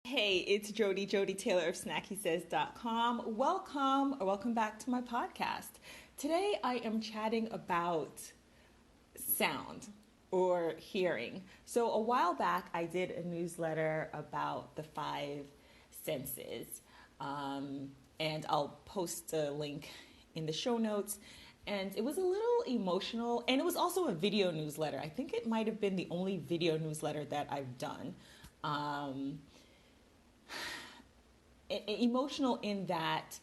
Hey, it's Jody Taylor of SnackySays.com. Welcome back to my podcast. Today I am chatting about sound or hearing. So a while back I did a newsletter about the five senses, and I'll post a link in the show notes. And it was a little emotional, and it was also a video newsletter. I think it might have been the only video newsletter that I've done. Emotional in that,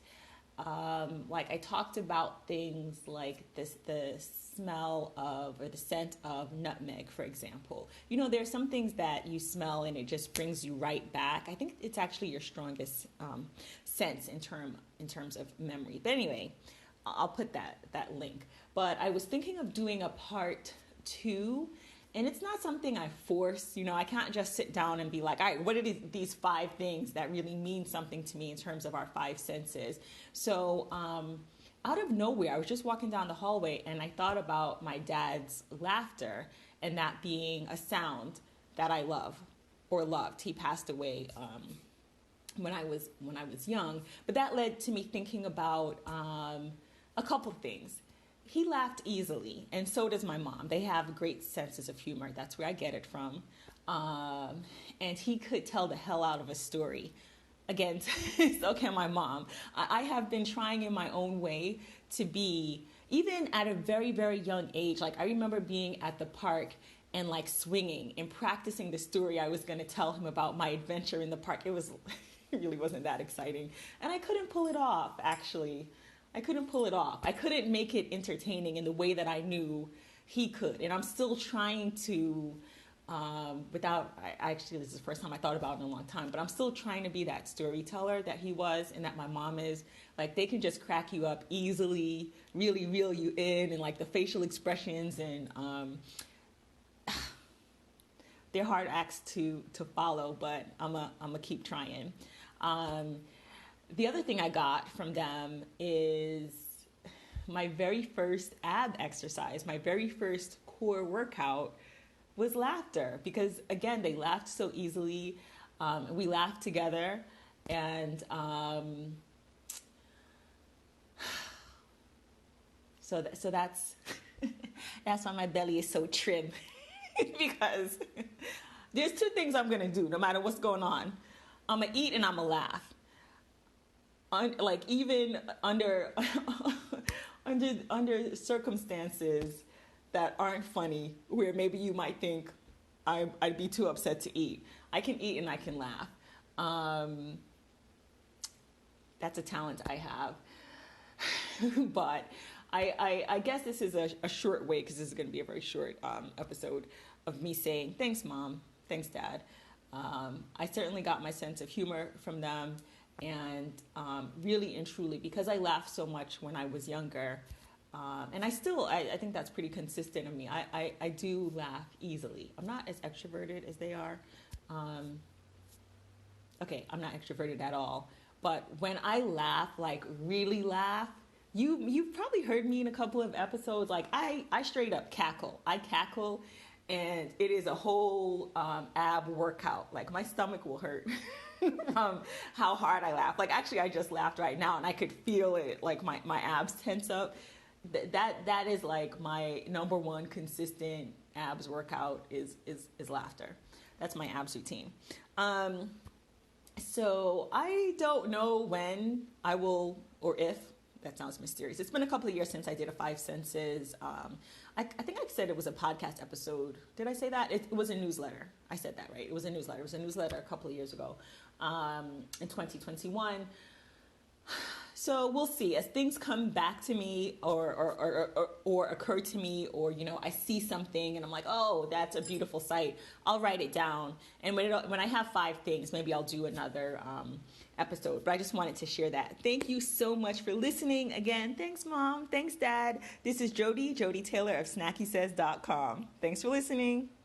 like I talked about things like the smell of or the scent of nutmeg, for example. You know, there's some things that you smell and it just brings you right back. I think it's actually your strongest sense in terms of memory. But anyway, I'll put that link. But I was thinking of doing a part 2. And it's not something I force. You know, I can't just sit down and be like, all right, what are these five things that really mean something to me in terms of our five senses? So out of nowhere, I was just walking down the hallway and I thought about my dad's laughter and that being a sound that I love or loved. He passed away when I was young. But that led to me thinking about a couple things. He laughed easily, and so does my mom. They have great senses of humor. That's where I get it from. And he could tell the hell out of a story. Again, so can my mom. I have been trying in my own way to be, even at a very, very young age. Like, I remember being at the park and like swinging and practicing the story I was going to tell him about my adventure in the park. It really wasn't that exciting. And I couldn't pull it off, actually. I couldn't pull it off. I couldn't make it entertaining in the way that I knew he could. And I'm still trying to, actually, this is the first time I thought about it in a long time, but I'm still trying to be that storyteller that he was and that my mom is. Like, they can just crack you up easily, really reel you in, and like the facial expressions, and they're hard acts to follow, but I'm a keep trying. The other thing I got from them is my very first ab exercise, my very first core workout was laughter, because again, they laughed so easily. We laughed together, and so that's that's why my belly is so trim because there's two things I'm gonna do no matter what's going on. I'm gonna eat and I'm gonna laugh. Like, even under circumstances that aren't funny, where maybe you might think I'd be too upset to eat, I can eat and I can laugh. That's a talent I have. But I guess this is a short way, because this is going to be a very short episode of me saying thanks, Mom, thanks, Dad. I certainly got my sense of humor from them. And really and truly, because I laughed so much when I was younger, and I think that's pretty consistent in me. I do laugh easily. I'm not as extroverted as they are. Okay, I'm not extroverted at all. But when I laugh, like really laugh, you've probably heard me in a couple of episodes. Like, I straight up cackle. I cackle, and it is a whole ab workout. Like, my stomach will hurt. From how hard I laugh. Like, actually, I just laughed right now and I could feel it, like my abs tense up. That is like my number one consistent abs workout is laughter. That's my abs routine. So I don't know when I will, or if. That sounds mysterious. It's been a couple of years since I did a five senses. I think I said it was a podcast episode. Did I say that? It was a newsletter. I said that, right? It was a newsletter. It was a newsletter a couple of years ago, in 2021. So we'll see as things come back to me or occur to me, or, you know, I see something and I'm like, oh, that's a beautiful sight. I'll write it down. And when I have five things, maybe I'll do another episode. But I just wanted to share that. Thank you so much for listening. Again, thanks, Mom. Thanks, Dad. This is Jody Taylor of SnackySays.com. Thanks for listening.